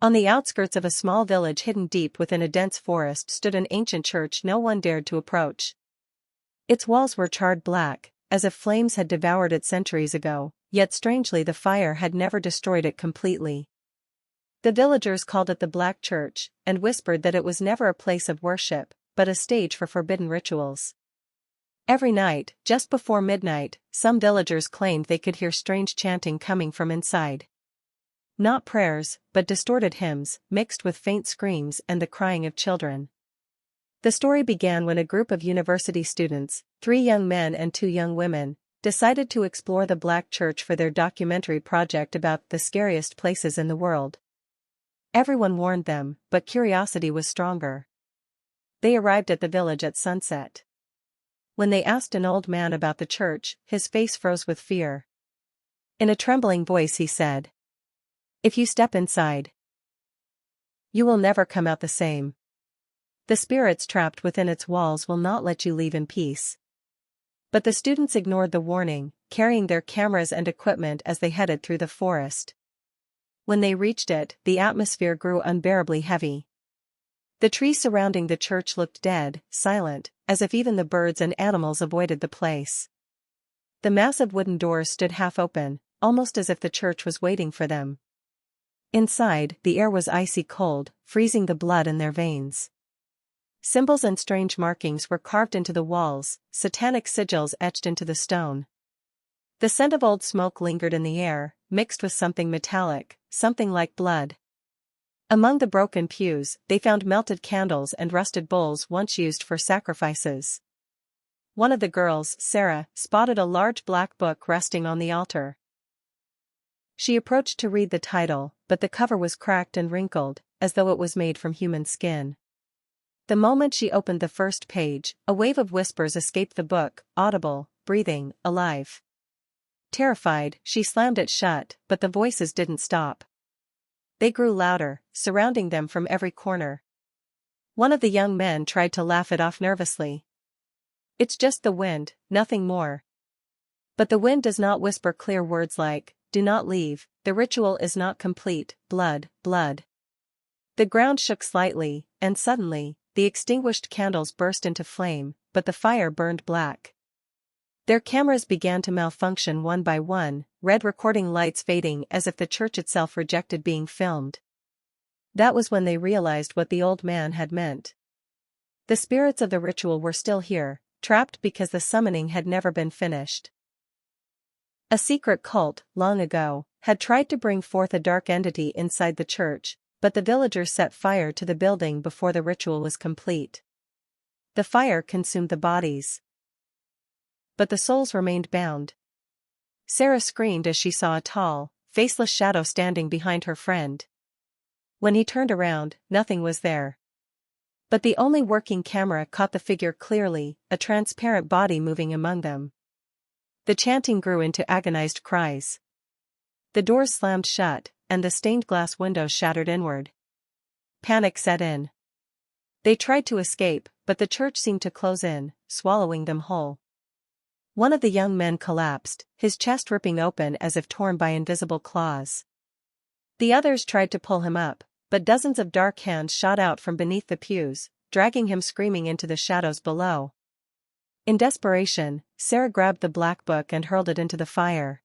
On the outskirts of a small village hidden deep within a dense forest stood an ancient church no one dared to approach. Its walls were charred black, as if flames had devoured it centuries ago, yet strangely the fire had never destroyed it completely. The villagers called it the Black Church, and whispered that it was never a place of worship, but a stage for forbidden rituals. Every night, just before midnight, some villagers claimed they could hear strange chanting coming from inside. Not prayers, but distorted hymns, mixed with faint screams and the crying of children. The story began when a group of university students, 3 young men and 2 young women, decided to explore the Black Church for their documentary project about the scariest places in the world. Everyone warned them, but curiosity was stronger. They arrived at the village at sunset. When they asked an old man about the church, his face froze with fear. In a trembling voice he said, "If you step inside, you will never come out the same. The spirits trapped within its walls will not let you leave in peace." But the students ignored the warning, carrying their cameras and equipment as they headed through the forest. When they reached it, the atmosphere grew unbearably heavy. The trees surrounding the church looked dead, silent, as if even the birds and animals avoided the place. The massive wooden doors stood half open, almost as if the church was waiting for them. Inside, the air was icy cold, freezing the blood in their veins. Symbols and strange markings were carved into the walls, satanic sigils etched into the stone. The scent of old smoke lingered in the air, mixed with something metallic, something like blood. Among the broken pews, they found melted candles and rusted bowls once used for sacrifices. One of the girls, Sarah, spotted a large black book resting on the altar. She approached to read the title, but the cover was cracked and wrinkled, as though it was made from human skin. The moment she opened the first page, a wave of whispers escaped the book, audible, breathing, alive. Terrified, she slammed it shut, but the voices didn't stop. They grew louder, surrounding them from every corner. One of the young men tried to laugh it off nervously. "It's just the wind, nothing more." But the wind does not whisper clear words like, "Do not leave, the ritual is not complete, blood, blood." The ground shook slightly, and suddenly, the extinguished candles burst into flame, but the fire burned black. Their cameras began to malfunction one by one, red recording lights fading as if the church itself rejected being filmed. That was when they realized what the old man had meant. The spirits of the ritual were still here, trapped because the summoning had never been finished. A secret cult, long ago, had tried to bring forth a dark entity inside the church, but the villagers set fire to the building before the ritual was complete. The fire consumed the bodies, but the souls remained bound. Sarah screamed as she saw a tall, faceless shadow standing behind her friend. When he turned around, nothing was there. But the only working camera caught the figure clearly, a transparent body moving among them. The chanting grew into agonized cries. The doors slammed shut, and the stained glass windows shattered inward. Panic set in. They tried to escape, but the church seemed to close in, swallowing them whole. One of the young men collapsed, his chest ripping open as if torn by invisible claws. The others tried to pull him up, but dozens of dark hands shot out from beneath the pews, dragging him screaming into the shadows below. In desperation, Sarah grabbed the black book and hurled it into the fire.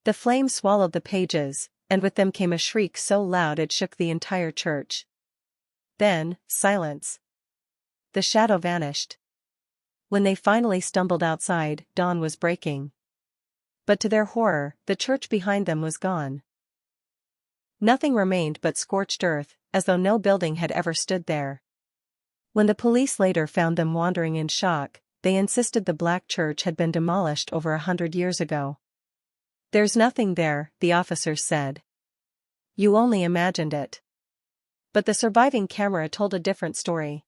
The flames swallowed the pages, and with them came a shriek so loud it shook the entire church. Then, silence. The shadow vanished. When they finally stumbled outside, dawn was breaking. But to their horror, the church behind them was gone. Nothing remained but scorched earth, as though no building had ever stood there. When the police later found them wandering in shock, they insisted the Black Church had been demolished over 100 years ago. "There's nothing there," the officers said. "You only imagined it." But the surviving camera told a different story.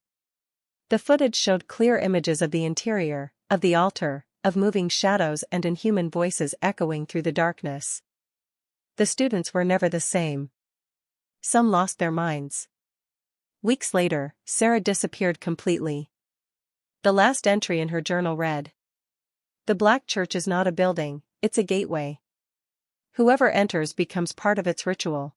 The footage showed clear images of the interior, of the altar, of moving shadows and inhuman voices echoing through the darkness. The students were never the same. Some lost their minds. Weeks later, Sarah disappeared completely. The last entry in her journal read, "The Black Church is not a building, it's a gateway. Whoever enters becomes part of its ritual."